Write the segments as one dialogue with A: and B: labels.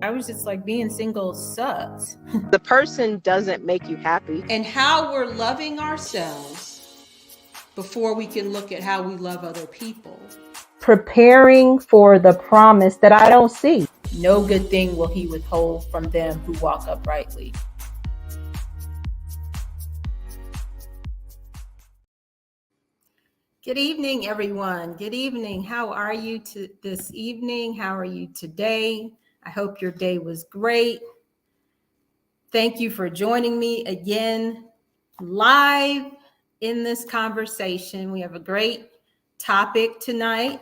A: I was just like, being single sucks.
B: The person doesn't make you happy.
A: And how we're loving ourselves before we can look at how we love other people.
C: Preparing for the promise that I don't see.
A: No good thing will he withhold from them who walk uprightly. Good evening, everyone. Good evening. How are you this evening? How are you today? I hope your day was great. Thank you for joining me again live in this conversation. We have a great topic tonight.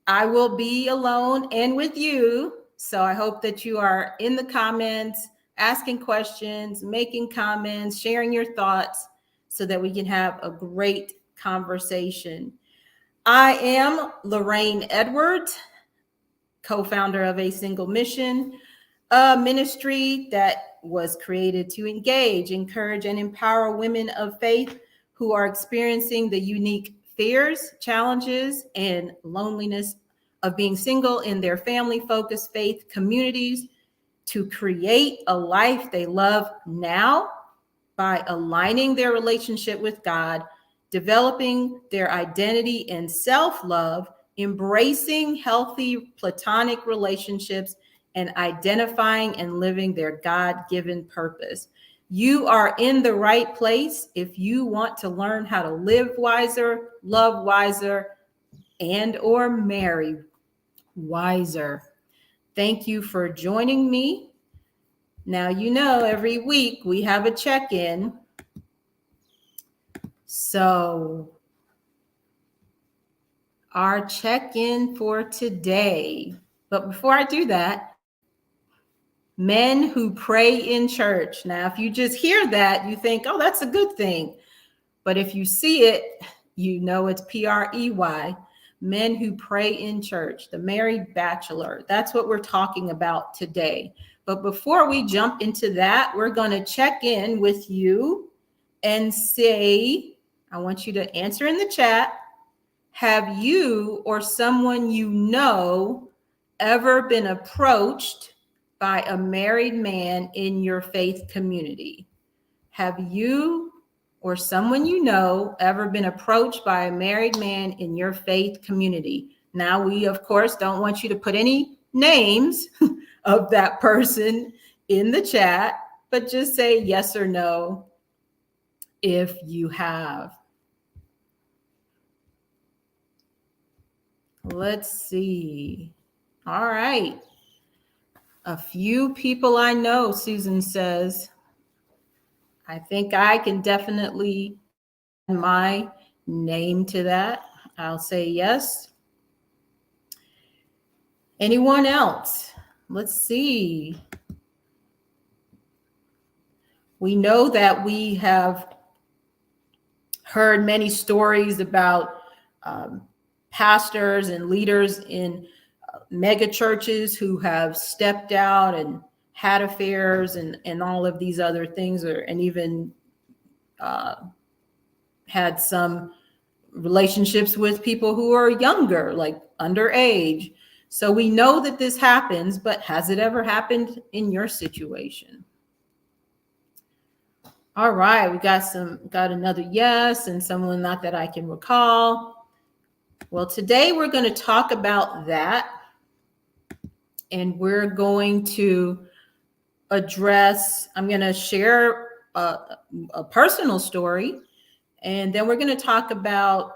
A: I will be alone and with you. So I hope that you are in the comments, asking questions, making comments, sharing your thoughts so that we can have a great conversation. I am Lorraine Edwards, co-founder of A Single Mission, a ministry that was created to engage, encourage, and empower women of faith who are experiencing the unique fears, challenges, and loneliness of being single in their family-focused faith communities to create a life they love now by aligning their relationship with God, developing their identity and self-love, embracing healthy platonic relationships, and identifying and living their God-given purpose. You are in the right place if you want to learn how to live wiser, love wiser, and or marry wiser. Thank you for joining me. Now, you know, every week we have a check-in. So our check-in for today, but before I do that, men who pray in church. Now, if you just hear that, you think, oh, that's a good thing. But if you see it, you know it's P-R-E-Y, men who pray in church, the Married Bachelor. That's what we're talking about today. But before we jump into that, we're going to check in with you and say, I want you to answer in the chat, have you or someone you know ever been approached by a married man in your faith community? Have you or someone you know ever been approached by a married man in your faith community? Now, we, of course, don't want you to put any names of that person in the chat, but just say yes or no if you have. Let's see. All right. A few people I know, Susan says. I think I can definitely add my name to that. I'll say yes. Anyone else? Let's see. We know that we have heard many stories about pastors and leaders in mega churches who have stepped out and had affairs and all of these other things, and even had some relationships with people who are younger, like underage. So we know that this happens, but has it ever happened in your situation? All right, we got another yes, and someone not that I can recall. Well, today we're going to talk about that, and we're going to address, I'm going to share a personal story, and then we're going to talk about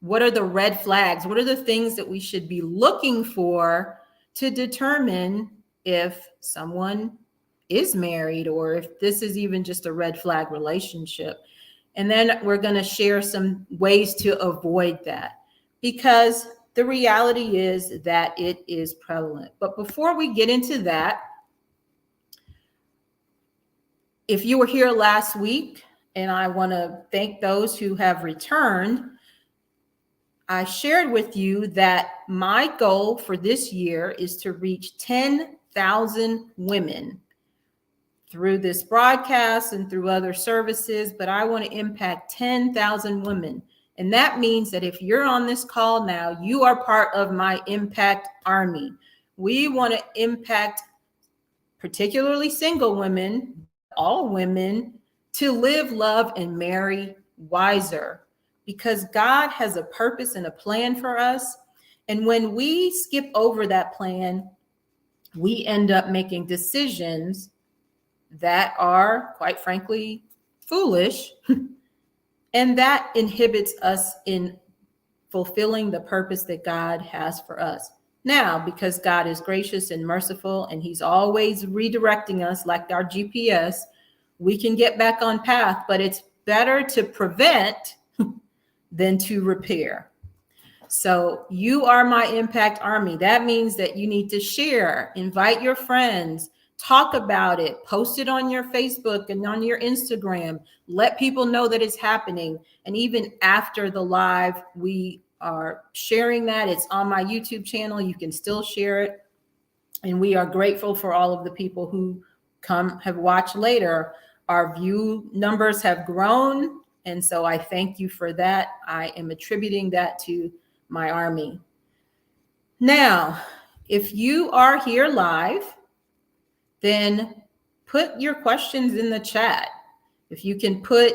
A: what are the red flags? What are the things that we should be looking for to determine if someone is married or if this is even just a red flag relationship? And then we're going to share some ways to avoid that, because the reality is that it is prevalent. But before we get into that, if you were here last week, and I want to thank those who have returned, I shared with you that my goal for this year is to reach 10,000 women through this broadcast and through other services, but I want to impact 10,000 women. And that means that if you're on this call now, you are part of my impact army. We want to impact particularly single women, all women, to live, love, and marry wiser, because God has a purpose and a plan for us. And when we skip over that plan, we end up making decisions that are, quite frankly, foolish. And that inhibits us in fulfilling the purpose that God has for us. Now, because God is gracious and merciful, and he's always redirecting us like our GPS, we can get back on path, but it's better to prevent than to repair. So you are my impact army. That means that you need to share, invite your friends, talk about it, post it on your Facebook and on your Instagram, let people know that it's happening. And even after the live, we are sharing that. It's on my YouTube channel. You can still share it. And we are grateful for all of the people who have watched later. Our view numbers have grown. And so I thank you for that. I am attributing that to my army. Now, if you are here live, then put your questions in the chat. If you can put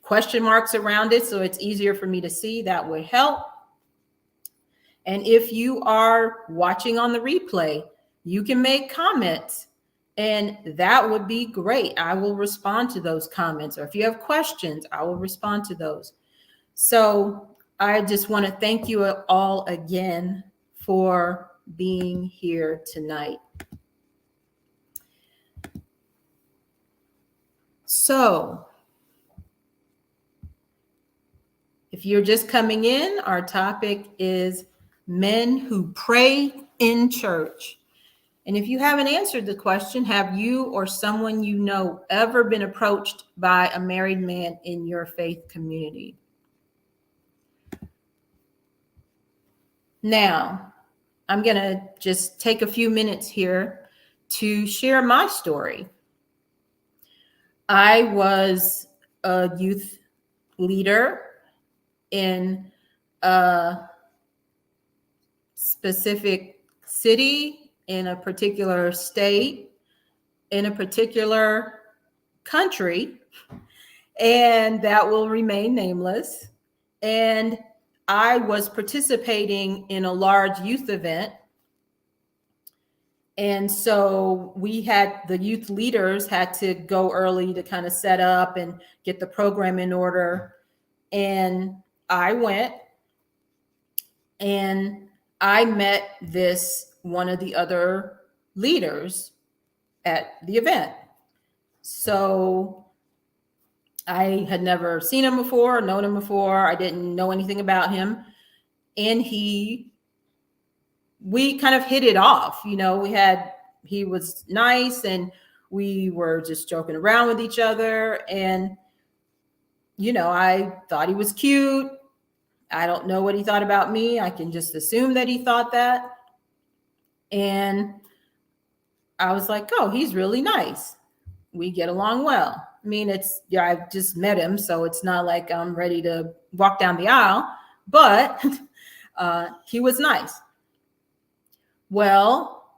A: question marks around it so it's easier for me to see, that would help. And if you are watching on the replay, you can make comments, and that would be great. I will respond to those comments. Or if you have questions, I will respond to those. So I just want to thank you all again for being here tonight. So if you're just coming in, our topic is men who pray in church. And if you haven't answered the question, have you or someone you know ever been approached by a married man in your faith community? Now, I'm going to just take a few minutes here to share my story. I was a youth leader in a specific city, in a particular state, in a particular country, and that will remain nameless. And I was participating in a large youth event. And so the youth leaders had to go early to kind of set up and get the program in order. And I went and I met one of the other leaders at the event. So I had never seen him before, known him before. I didn't know anything about him. And we kind of hit it off. He was nice and we were just joking around with each other. And, I thought he was cute. I don't know what he thought about me. I can just assume that he thought that. And I was like, oh, he's really nice. We get along well. I mean, I've just met him, so it's not like I'm ready to walk down the aisle, but he was nice. Well,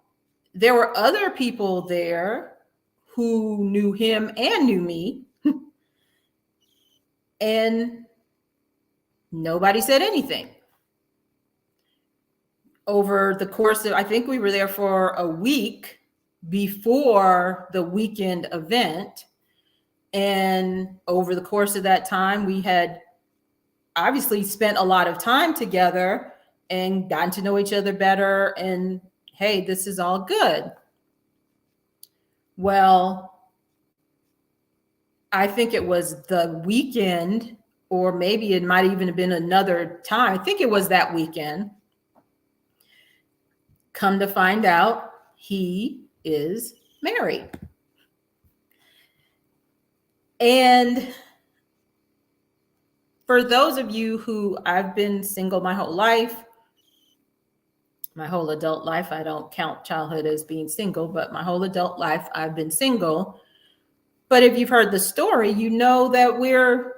A: there were other people there who knew him and knew me, and nobody said anything. Over the course of, I think we were there for a week before the weekend event. And over the course of that time, we had obviously spent a lot of time together and gotten to know each other better. And hey, this is all good. Well, I think it was the weekend, or maybe it might even have been another time. I think it was that weekend. Come to find out, he is married. And for those of you who, I've been single my whole life, my whole adult life. I don't count childhood as being single, but my whole adult life, I've been single. But if you've heard the story, you know that we're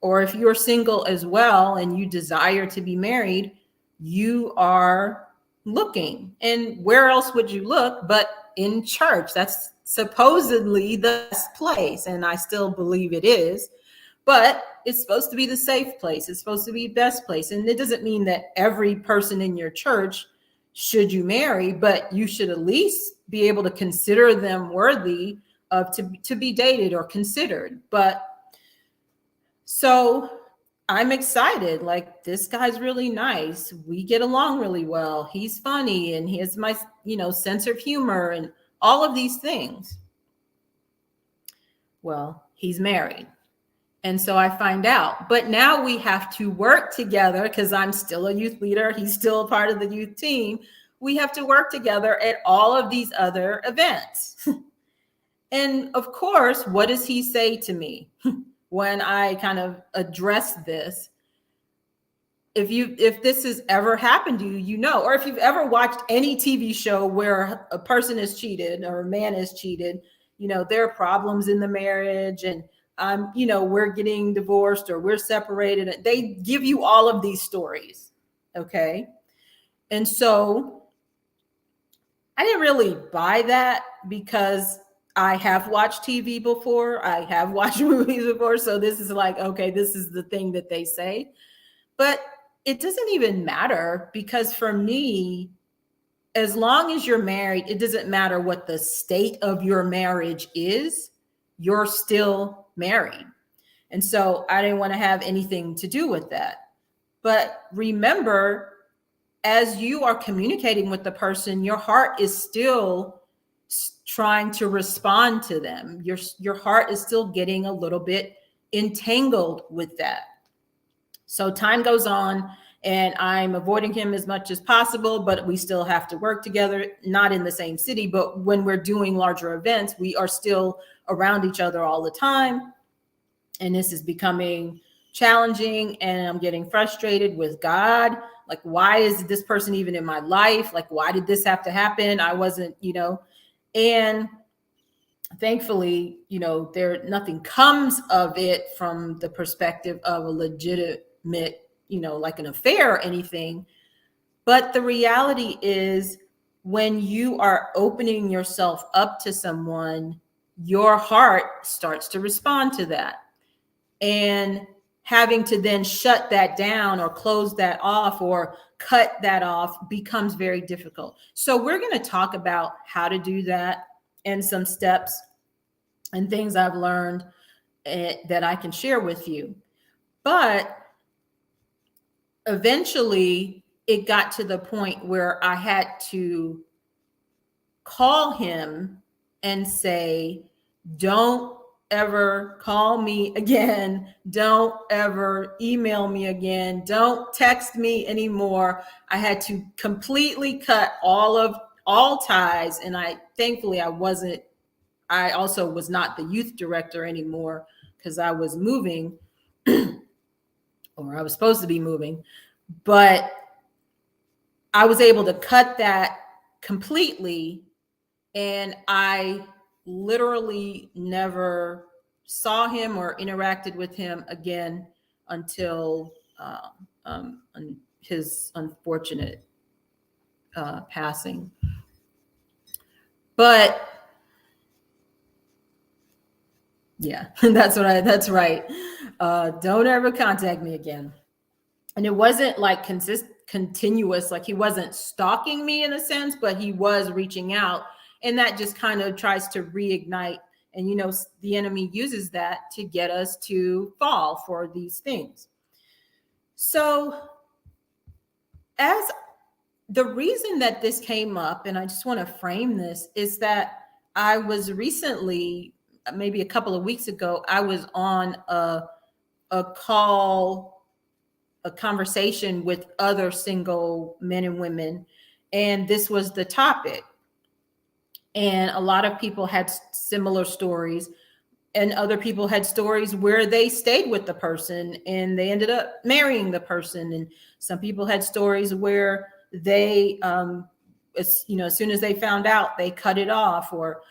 A: or if you're single as well and you desire to be married, you are looking. And where else would you look but in church? That's supposedly the best place, and I still believe it is. But it's supposed to be the safe place. It's supposed to be the best place. And it doesn't mean that every person in your church should you marry, but you should at least be able to consider them worthy of to be dated or considered. But so I'm excited. Like, this guy's really nice. We get along really well. He's funny and he has my, sense of humor and all of these things. Well, he's married. And so I find out, but now we have to work together because I'm still a youth leader. He's still a part of the youth team. We have to work together at all of these other events. And of course, what does he say to me when I kind of address this? If this has ever happened to you, or if you've ever watched any TV show where a person is cheated or a man is cheated, there are problems in the marriage and we're getting divorced or we're separated. They give you all of these stories. Okay. And so I didn't really buy that because I have watched TV before. I have watched movies before. So this is like, okay, this is the thing that they say. But it doesn't even matter because for me, as long as you're married, it doesn't matter what the state of your marriage is, you're still married. And so I didn't want to have anything to do with that. But remember, as you are communicating with the person, your heart is still trying to respond to them. Your heart is still getting a little bit entangled with that. So time goes on and I'm avoiding him as much as possible, but we still have to work together, not in the same city, but when we're doing larger events, we are still around each other all the time. And this is becoming challenging and I'm getting frustrated with God. Like, why is this person even in my life? Like, why did this have to happen? I wasn't, and thankfully, nothing comes of it from the perspective of a legitimate, like an affair or anything. But the reality is when you are opening yourself up to someone, your heart starts to respond to that. And having to then shut that down or close that off or cut that off becomes very difficult. So we're going to talk about how to do that and some steps and things I've learned that I can share with you. But eventually it got to the point where I had to call him and say, don't ever call me again. Don't ever email me again. Don't text me anymore. I had to completely cut all ties. And thankfully I also was not the youth director anymore because I was moving or I was supposed to be moving, but I was able to cut that completely. And I literally never saw him or interacted with him again until his unfortunate passing. But yeah, that's right. Don't ever contact me again. And it wasn't like continuous, like he wasn't stalking me in a sense, but he was reaching out. And that just kind of tries to reignite. And, the enemy uses that to get us to fall for these things. So as the reason that this came up, and I just want to frame this, is that I was recently, maybe a couple of weeks ago, I was on a call, a conversation with other single men and women. And this was the topic. And a lot of people had similar stories, and other people had stories where they stayed with the person and they ended up marrying the person. And some people had stories where they, as soon as they found out, they cut it off, or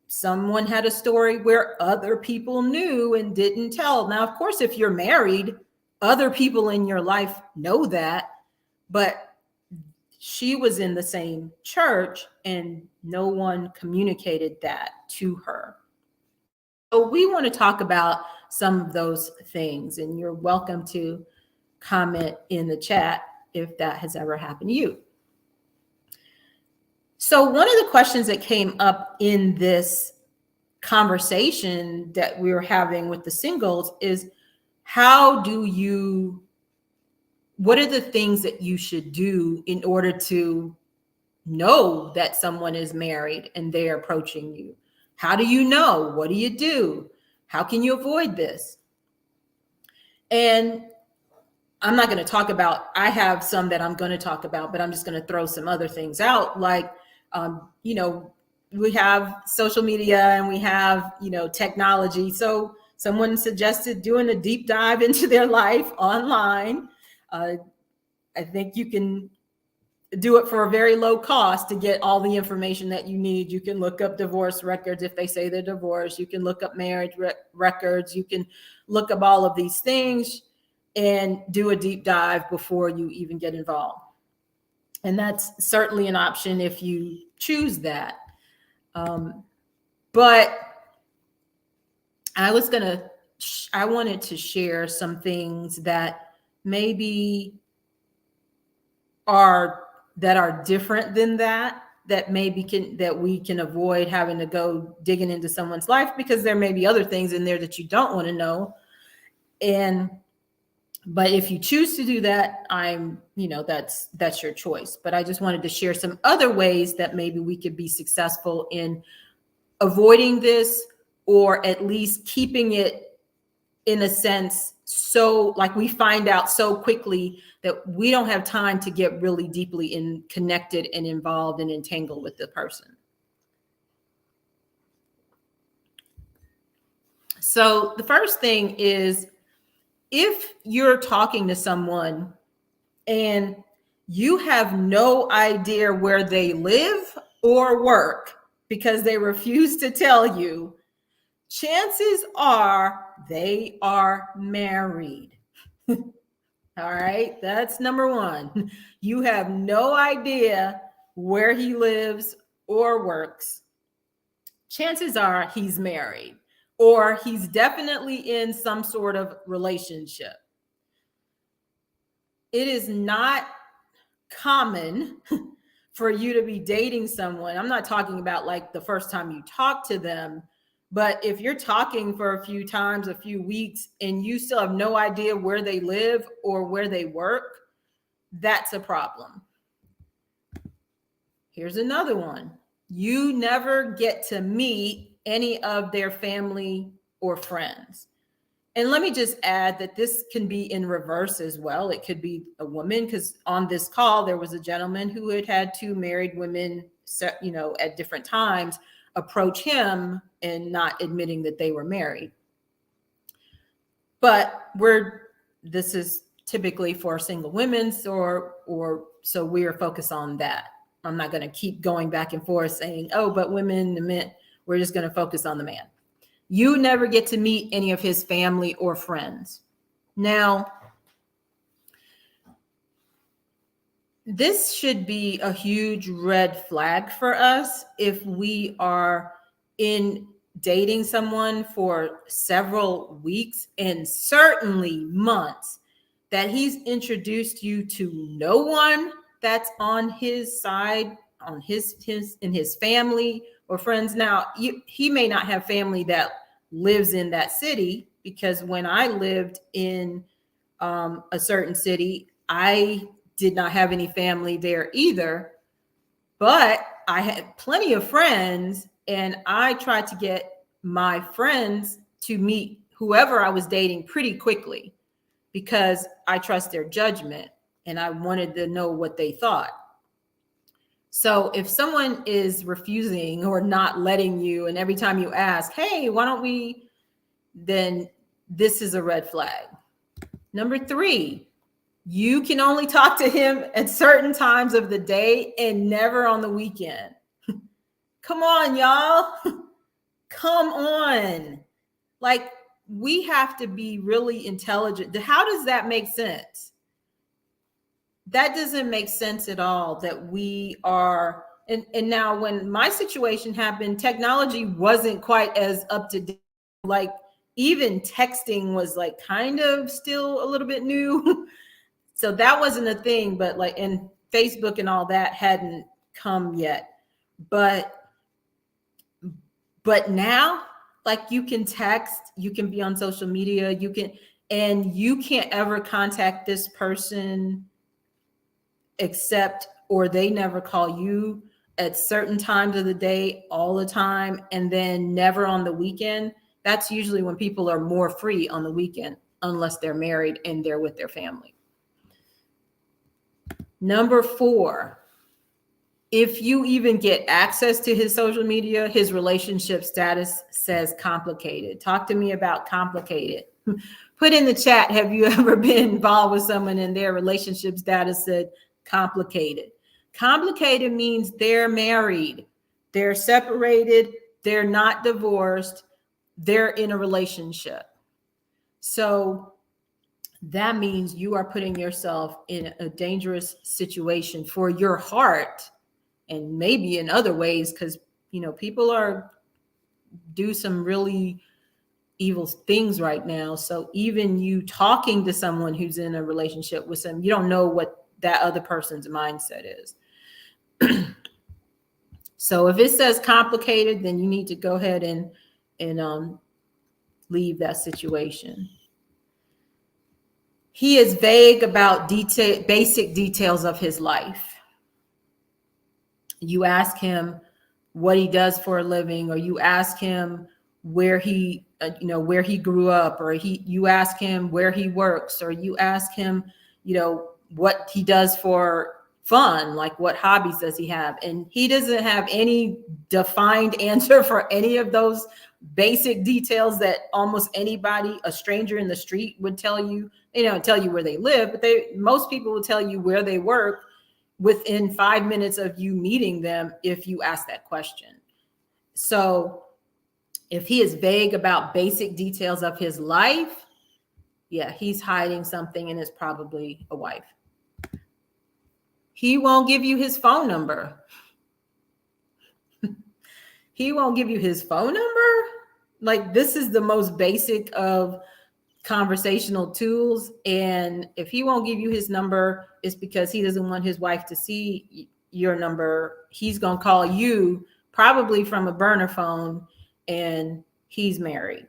A: someone had a story where other people knew and didn't tell. Now, of course, if you're married, other people in your life know that, but she was in the same church and no one communicated that to her. So we want to talk about some of those things, and you're welcome to comment in the chat if that has ever happened to you. So one of the questions that came up in this conversation that we were having with the singles is, what are the things that you should do in order to know that someone is married and they're approaching you? How do you know? What do you do? How can you avoid this? And I'm not going to talk about, I have some that I'm going to talk about, but I'm just going to throw some other things out. Like, we have social media and we have, technology. So someone suggested doing a deep dive into their life online. I think you can do it for a very low cost to get all the information that you need. You can look up divorce records if they say they're divorced. You can look up marriage records. You can look up all of these things and do a deep dive before you even get involved. And that's certainly an option if you choose that. But I wanted to share some things that maybe are different than that that we can avoid having to go digging into someone's life, because there may be other things in there that you don't want to know. But if you choose to do that, that's your choice. But I just wanted to share some other ways that maybe we could be successful in avoiding this, or at least keeping it in a sense, so like we find out so quickly that we don't have time to get really deeply connected and involved and entangled with the person. So the first thing is, if you're talking to someone and you have no idea where they live or work because they refuse to tell you, chances are they are married. All right, that's number one. You have no idea where he lives or works. Chances are he's married, or he's definitely in some sort of relationship. It is not common for you to be dating someone. I'm not talking about like the first time you talk to them, but if you're talking for a few times, a few weeks, and you still have no idea where they live or where they work, that's a problem. Here's another one. You never get to meet any of their family or friends. And let me just add that this can be in reverse as well. It could be a woman, because on this call, there was a gentleman who had two married women, at different times approach him and not admitting that they were married. But this is typically for single women, or so we are focused on that. I'm not going to keep going back and forth saying, oh, but women, the men. We're just going to focus on the man. You never get to meet any of his family or friends. Now, this should be a huge red flag for us if we are in dating someone for several weeks and certainly months, that he's introduced you to no one that's on his side, on his in his family or friends. Now, he may not have family that lives in that city, because when I lived in a certain city, I did not have any family there either, but I had plenty of friends, and I tried to get my friends to meet whoever I was dating pretty quickly, because I trust their judgment and I wanted to know what they thought. So if someone is refusing or not letting you, and every time you ask, hey, why don't we, then this is a red flag. Number 3, you can only talk to him at certain times of the day and never on the weekend. Come on, y'all. Come on. Like, we have to be really intelligent. How does that make sense? That doesn't make sense at all, that we are. And now when my situation happened, technology wasn't quite as up to date. Like, even texting was like kind of still a little bit new. So that wasn't a thing, but like, and Facebook and all that hadn't come yet. But now, like, you can text, you can be on social media, and you can't ever contact this person except, or they never call you at certain times of the day all the time, and then never on the weekend. That's usually when people are more free on the weekend, unless they're married and they're with their family. Number 4, if you even get access to his social media, his relationship status says complicated. Talk to me about complicated. Put in the chat, have you ever been involved with someone and their relationship status said complicated? Complicated means they're married, they're separated, they're not divorced, they're in a relationship. So that means you are putting yourself in a dangerous situation for your heart, and maybe in other ways, because people do some really evil things right now. So even you talking to someone who's in a relationship with them, you don't know what that other person's mindset is. So if it says complicated, then you need to go ahead and leave that situation. He is vague about basic details of his life. You ask him what he does for a living, or you ask him where he grew up, or you ask him where he works, or you ask him, what he does for fun, like what hobbies does he have, and he doesn't have any defined answer for any of those basic details that almost anybody, a stranger in the street, would tell you. Tell you where they live, but most people will tell you where they work within 5 minutes of you meeting them if you ask that question. So if he is vague about basic details of his life, yeah, he's hiding something, and it's probably a wife. He won't give you his phone number. He won't give you his phone number? Like, this is the most basic of conversational tools. And if he won't give you his number, it's because he doesn't want his wife to see your number. He's going to call you probably from a burner phone, and he's married.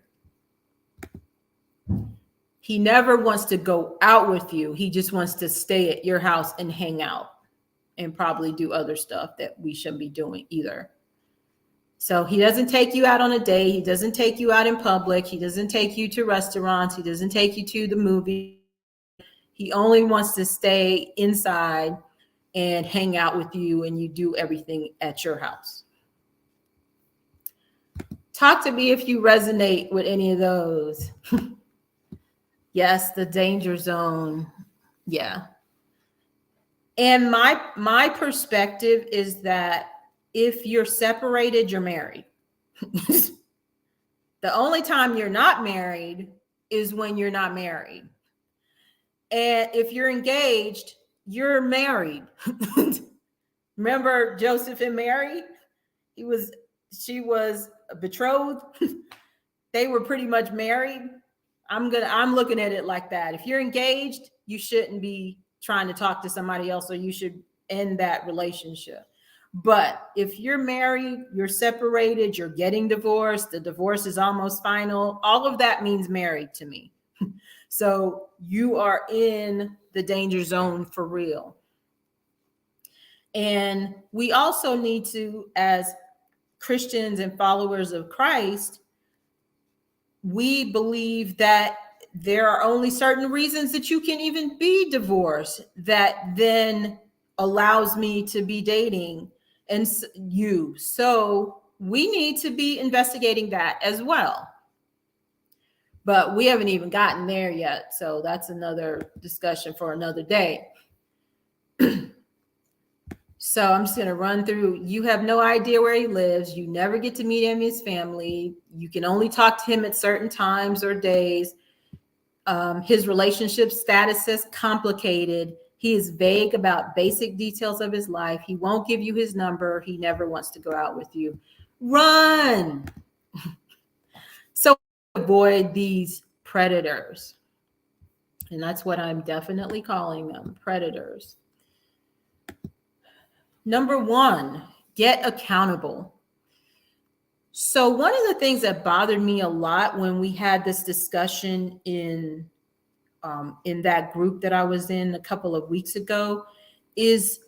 A: He never wants to go out with you. He just wants to stay at your house and hang out and probably do other stuff that we shouldn't be doing either. So he doesn't take you out on a date. He doesn't take you out in public. He doesn't take you to restaurants. He doesn't take you to the movie. He only wants to stay inside and hang out with you, and you do everything at your house. Talk to me if you resonate with any of those. Yes, the danger zone. Yeah. And my perspective is that if you're separated, you're married. The only time you're not married is when you're not married. And if you're engaged, you're married. Remember Joseph and Mary? She was betrothed. They were pretty much married. I'm looking at it like that. If you're engaged, you shouldn't be trying to talk to somebody else, or you should end that relationship. But if you're married, you're separated, you're getting divorced, the divorce is almost final, all of that means married to me. So you are in the danger zone for real. And we also need to, as Christians and followers of Christ, we believe that there are only certain reasons that you can even be divorced that then allows me to be dating and you. So we need to be investigating that as well. But we haven't even gotten there yet. So that's another discussion for another day. So I'm just going to run through. You have no idea where he lives. You never get to meet him, his family. You can only talk to him at certain times or days. His relationship status is complicated. He is vague about basic details of his life. He won't give you his number. He never wants to go out with you. Run. So avoid these predators. And that's what I'm definitely calling them, predators. Number one, get accountable. So one of the things that bothered me a lot when we had this discussion in that group that I was in a couple of weeks ago is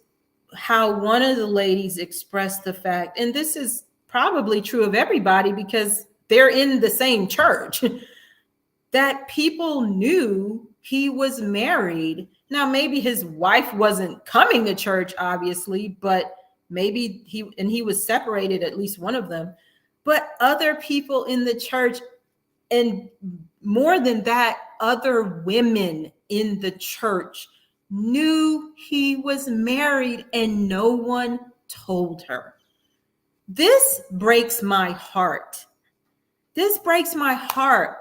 A: how one of the ladies expressed the fact, and this is probably true of everybody because they're in the same church, that people knew he was married. Now, maybe his wife wasn't coming to church, obviously, but maybe he was separated, at least one of them. But other people in the church, and more than that, other women in the church knew he was married and no one told her. This breaks my heart. This breaks my heart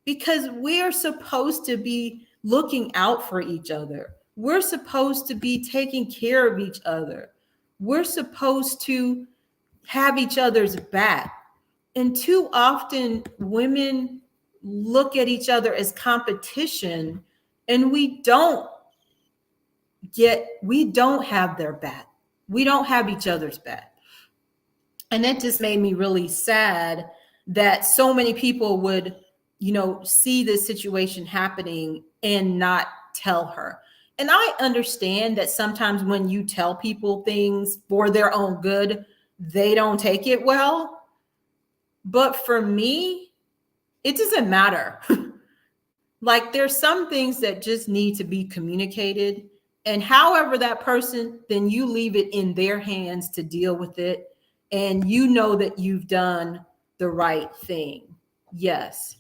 A: because we're supposed to be looking out for each other. We're supposed to be taking care of each other. We're supposed to have each other's back. And too often women look at each other as competition, and we don't have their back. We don't have each other's back. And that just made me really sad that so many people would, see this situation happening and not tell her. And I understand that sometimes when you tell people things for their own good, they don't take it well. But for me, it doesn't matter. Like there's some things that just need to be communicated. And however that person, then you leave it in their hands to deal with it. And you know that you've done the right thing. Yes.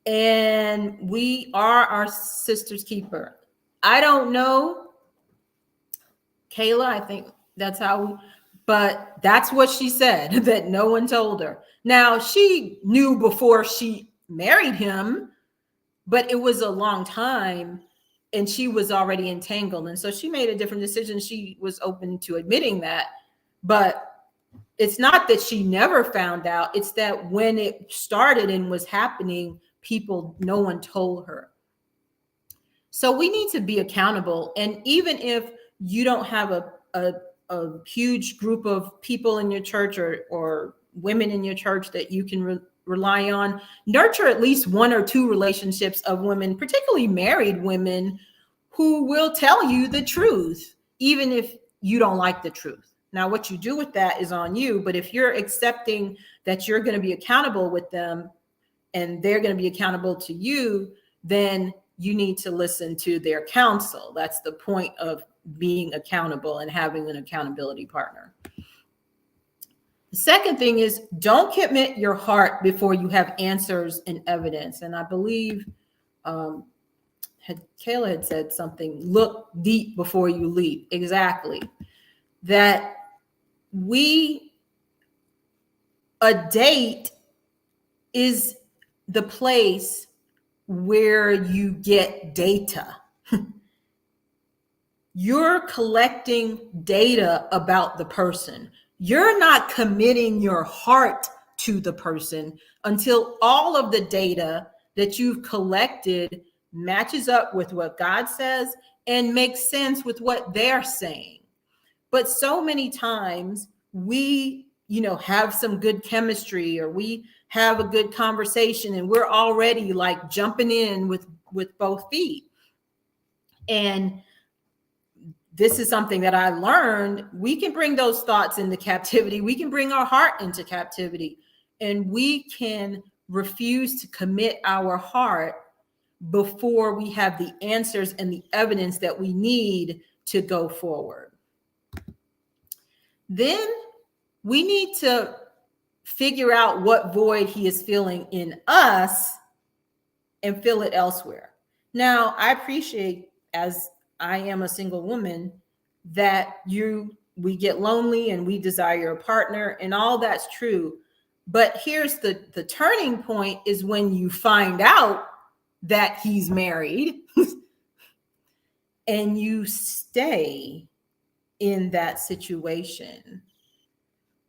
A: And we are our sister's keeper. I don't know. Kayla, I think that's how, but that's what she said, that no one told her. Now, she knew before she married him, but it was a long time and she was already entangled. And so she made a different decision. She was open to admitting that. But it's not that she never found out. It's that when it started and was happening, no one told her. So we need to be accountable. And even if you don't have a huge group of people in your church or women in your church that you can rely on, nurture at least one or two relationships of women, particularly married women, who will tell you the truth, even if you don't like the truth. Now, what you do with that is on you. But if you're accepting that you're going to be accountable with them and they're going to be accountable to you, then you need to listen to their counsel. That's the point of being accountable and having an accountability partner. The second thing is don't commit your heart before you have answers and evidence. And I believe Kayla had said something, look deep before you leap. Exactly. That a date is the place where you get data. You're collecting data about the person. You're not committing your heart to the person until all of the data that you've collected matches up with what God says and makes sense with what they're saying. But so many times we, have some good chemistry or we have a good conversation and we're already like jumping in with both feet. And this is something that I learned. We can bring those thoughts into captivity. We can bring our heart into captivity, and we can refuse to commit our heart before we have the answers and the evidence that we need to go forward. Then we need to figure out what void he is feeling in us and fill it elsewhere. Now, I appreciate, as I am a single woman, that we get lonely and we desire a partner, and all that's true. But here's the turning point is when you find out that he's married and you stay in that situation.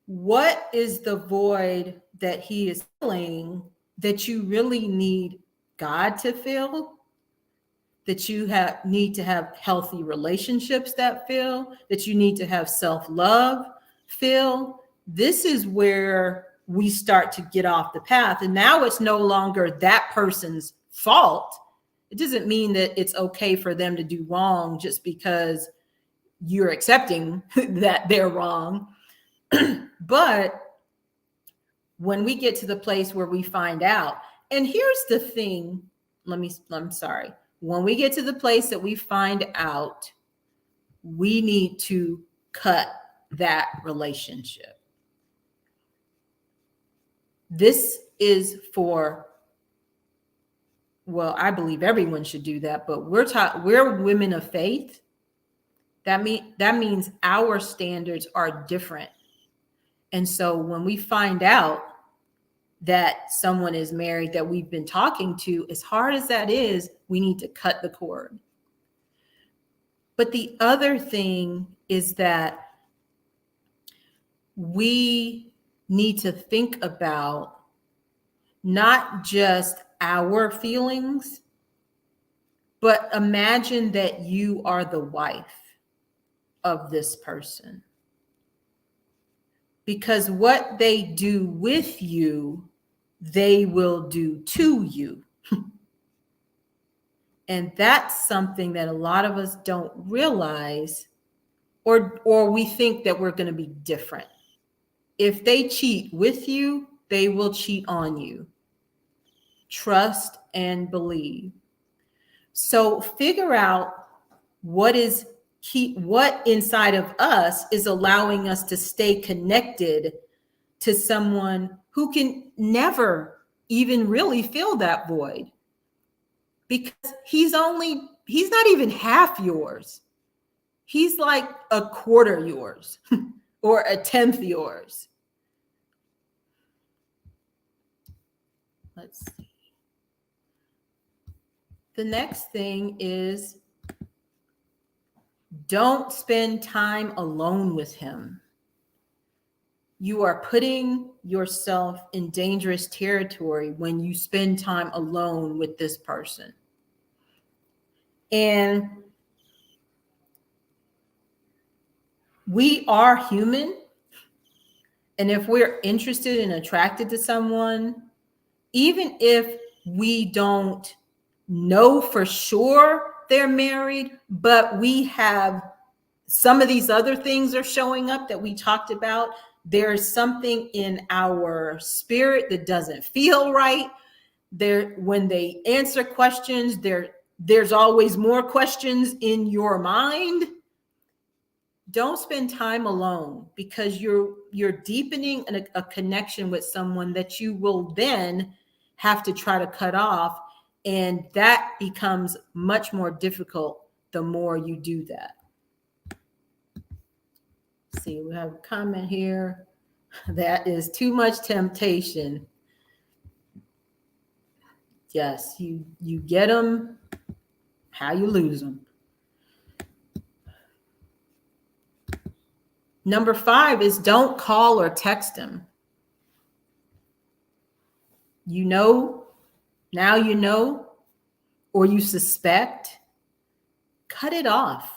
A: What is the void that he is filling that you really need God to fill? That you need to have healthy relationships that fill, that you need to have self-love fill. This is where we start to get off the path. And now it's no longer that person's fault. It doesn't mean that it's okay for them to do wrong just because you're accepting that they're wrong. But when we get to the place where we find out, and here's the thing, I'm sorry. When we get to the place that we find out, we need to cut that relationship. This is for, well, I believe everyone should do that, but we're women of faith. That means our standards are different. And so when we find out that someone is married that we've been talking to, as hard as that is, we need to cut the cord. But the other thing is that we need to think about not just our feelings, but imagine that you are the wife of this person. Because what they do with you, they will do to you. And that's something that a lot of us don't realize, or we think that we're going to be different. If they cheat with you, they will cheat on you. Trust and believe. So figure out what inside of us is allowing us to stay connected to someone who can never even really fill that void, because he's not even half yours. He's like a quarter yours or a tenth yours. Let's see. The next thing is, don't spend time alone with him. You are putting yourself in dangerous territory when you spend time alone with this person. And we are human. And if we're interested and attracted to someone, even if we don't know for sure they're married, but we have some of these other things are showing up that we talked about. There's something in our spirit that doesn't feel right. When they answer questions, there's always more questions in your mind. Don't spend time alone, because you're deepening a connection with someone that you will then have to try to cut off. And that becomes much more difficult the more you do that. See, we have a comment here. That is too much temptation. Yes, you get them, how you lose them. Number 5 is don't call or text him. Now you know, or you suspect, cut it off.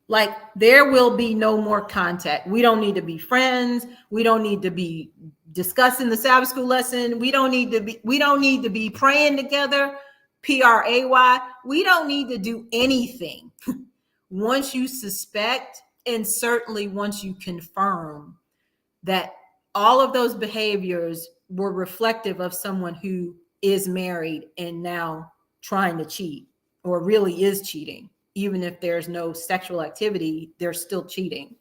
A: Like, there will be no more contact. We don't need to be friends. We don't need to be discussing the Sabbath school lesson. We don't need to be praying together, PRAY. We don't need to do anything. Once you suspect, and certainly once you confirm that all of those behaviors were reflective of someone who is married and now trying to cheat, or really is cheating. Even if there's no sexual activity, they're still cheating.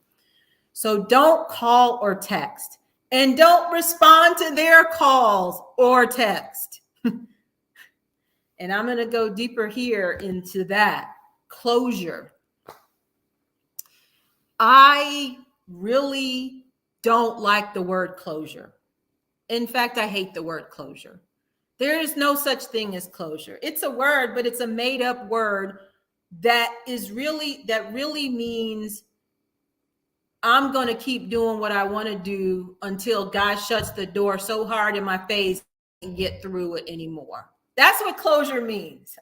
A: So don't call or text, and don't respond to their calls or text. And I'm going to go deeper here into that. Closure. I really don't like the word closure. In fact, I hate the word closure. There is no such thing as closure. It's a word, but it's a made up word that really means I'm going to keep doing what I want to do until God shuts the door so hard in my face and get through it anymore. That's what closure means.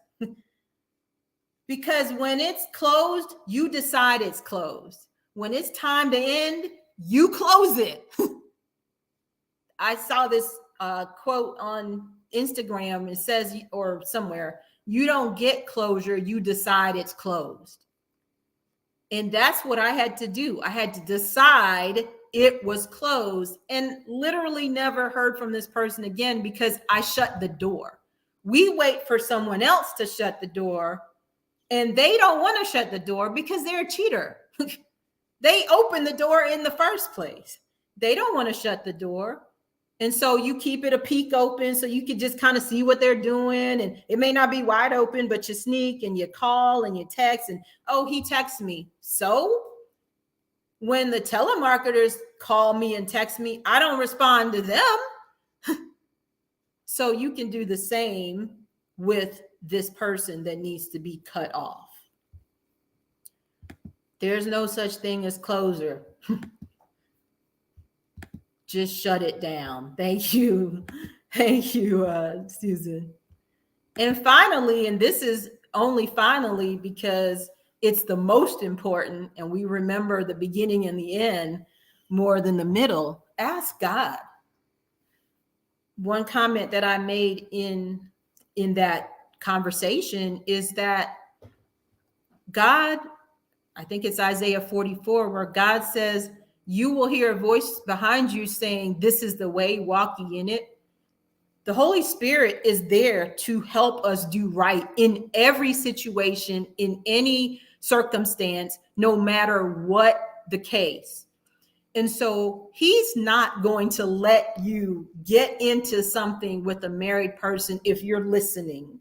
A: Because when it's closed, you decide it's closed. When it's time to end, you close it. I saw this quote on Instagram. It says, or somewhere, you don't get closure, you decide it's closed. And that's what I had to do. I had to decide it was closed, and literally never heard from this person again because I shut the door. We wait for someone else to shut the door, and they don't want to shut the door because they're a cheater. They opened the door in the first place. They don't want to shut the door. And so you keep it a peek open so you can just kind of see what they're doing. And it may not be wide open, but you sneak and you call and you text and, oh, he texts me. So when the telemarketers call me and text me, I don't respond to them. So you can do the same with this person that needs to be cut off. There's no such thing as closure. Just shut it down. Thank you. Thank you, Susan. And finally, and this is only finally because it's the most important, and we remember the beginning and the end more than the middle, ask God. One comment that I made in that conversation is that God, I think it's Isaiah 44, where God says, you will hear a voice behind you saying, this is the way, walk ye in it. The Holy Spirit is there to help us do right in every situation, in any circumstance, no matter what the case. And so he's not going to let you get into something with a married person if you're listening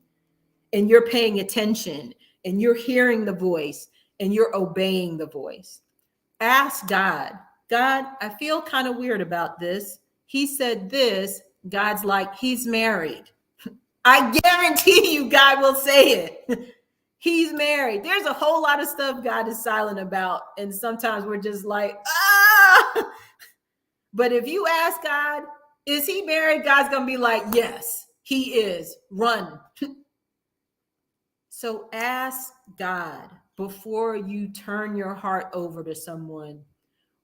A: and you're paying attention and you're hearing the voice and you're obeying the voice. Ask God, God, I feel kind of weird about this. He said this. God's like, he's married. I guarantee you God will say it. He's married. There's a whole lot of stuff God is silent about. And sometimes we're just like, ah. But if you ask God, is he married? God's going to be like, yes, he is. Run. So ask God before you turn your heart over to someone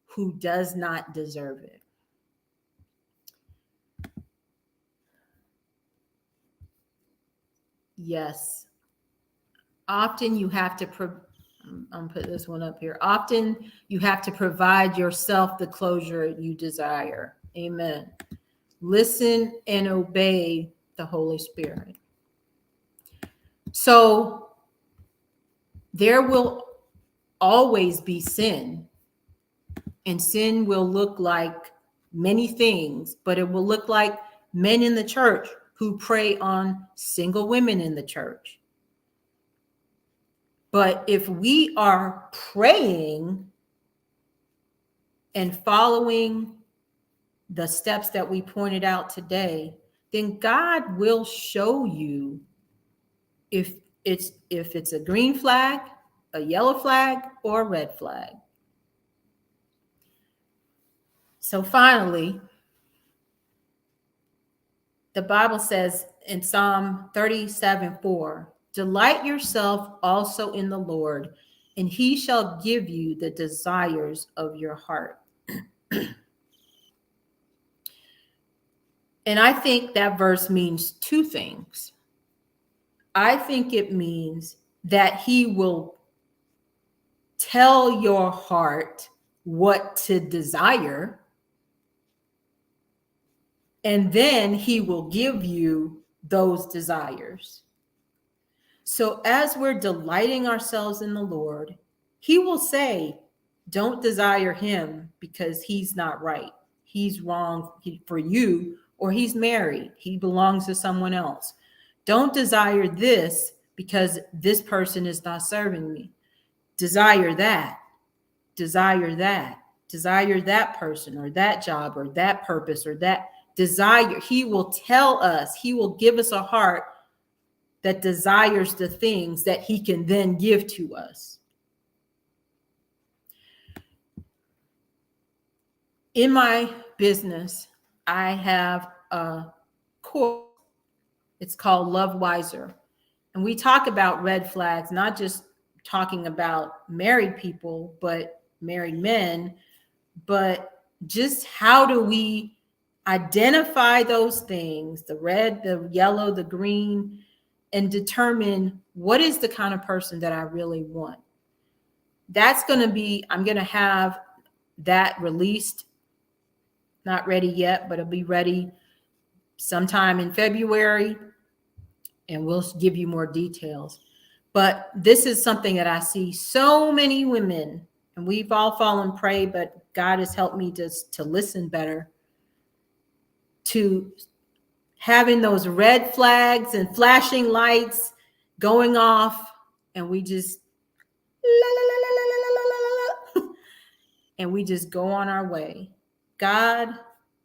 A: who does not deserve it. Yes. Often you have to, I'm put this one up here. Often you have to provide yourself the closure you desire. Amen. Listen and obey the Holy Spirit. So there will always be sin, and sin will look like many things, but it will look like men in the church who prey on single women in the church. But if we are praying and following the steps that we pointed out today, then God will show you if it's a green flag, a yellow flag, or a red flag. So finally, the Bible says in Psalm 37:4, delight yourself also in the Lord, and he shall give you the desires of your heart. And I think that verse means two things. I think it means that he will tell your heart what to desire, and then he will give you those desires. So as we're delighting ourselves in the Lord, he will say, don't desire him because he's not right. He's wrong for you, or he's married. He belongs to someone else. Don't desire this because this person is not serving me. Desire that. desire that person or that job or that purpose or that desire. He will tell us, he will give us a heart that desires the things that he can then give to us. In my business, I have a course. It's called Love Wizerr. And we talk about red flags, not just talking about married people, but married men, but just how do we identify those things, the red, the yellow, the green, and determine what is the kind of person that I really want. That's going to be, I'm going to have that released. Not ready yet, but it'll be ready sometime in February, and we'll give you more details. But this is something that I see so many women, and we've all fallen prey, but God has helped me to listen better, to having those red flags and flashing lights going off, and we just la, la, la, la, la, la, la, la, la, and we just go on our way. God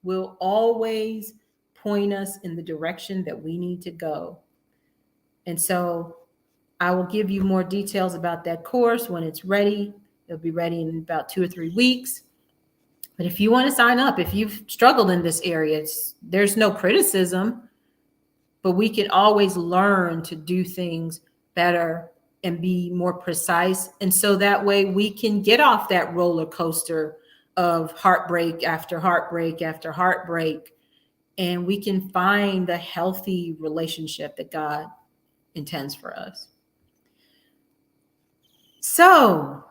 A: will always point us in the direction that we need to go. And so I will give you more details about that course when it's ready. It'll be ready in about 2 or 3 weeks. But if you want to sign up, if you've struggled in this area, there's no criticism, but we can always learn to do things better and be more precise. And so that way we can get off that roller coaster of heartbreak after heartbreak after heartbreak, and we can find the healthy relationship that God intends for us. So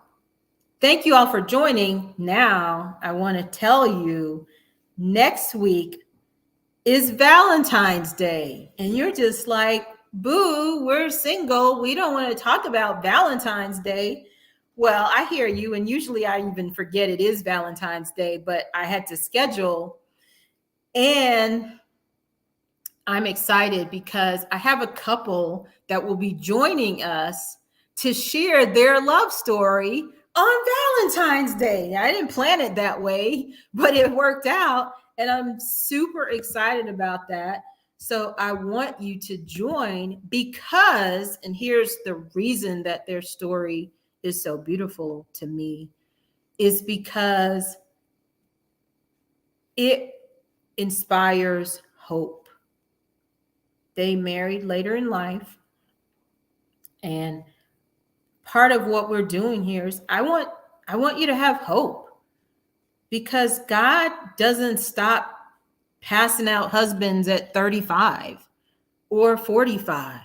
A: thank you all for joining. Now I want to tell you, next week is Valentine's Day, and you're just like, boo, we're single. We don't want to talk about Valentine's Day. Well, I hear you, and usually I even forget it is Valentine's Day, but I had to schedule, and I'm excited because I have a couple that will be joining us to share their love story on Valentine's Day. I didn't plan it that way, but it worked out, and I'm super excited about that. So I want you to join because, and here's the reason that their story is so beautiful to me, is because it inspires hope. They married later in life, and part of what we're doing here is I want you to have hope, because God doesn't stop passing out husbands at 35 or 45.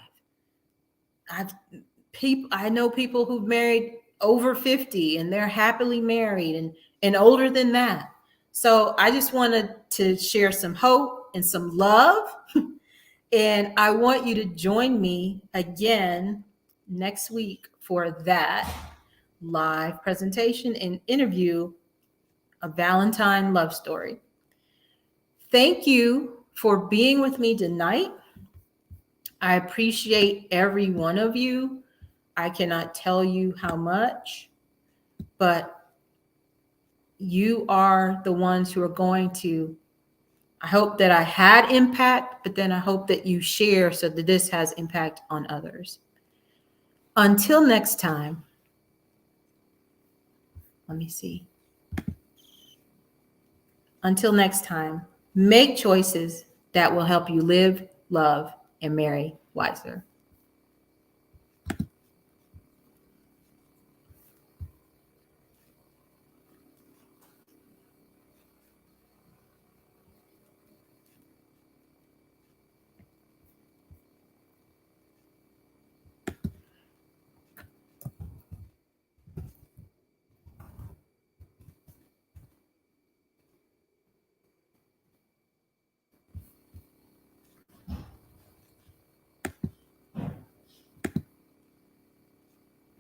A: I know people who've married over 50 and they're happily married and older than that. So I just wanted to share some hope and some love. And I want you to join me again next week for that live presentation and interview, a Valentine love story. Thank you for being with me tonight. I appreciate every one of you. I cannot tell you how much, but you are the ones who are going to, I hope that I had impact, but then I hope that you share so that this has impact on others. Until next time, let me see. Until next time, make choices that will help you live, love, and marry wiser.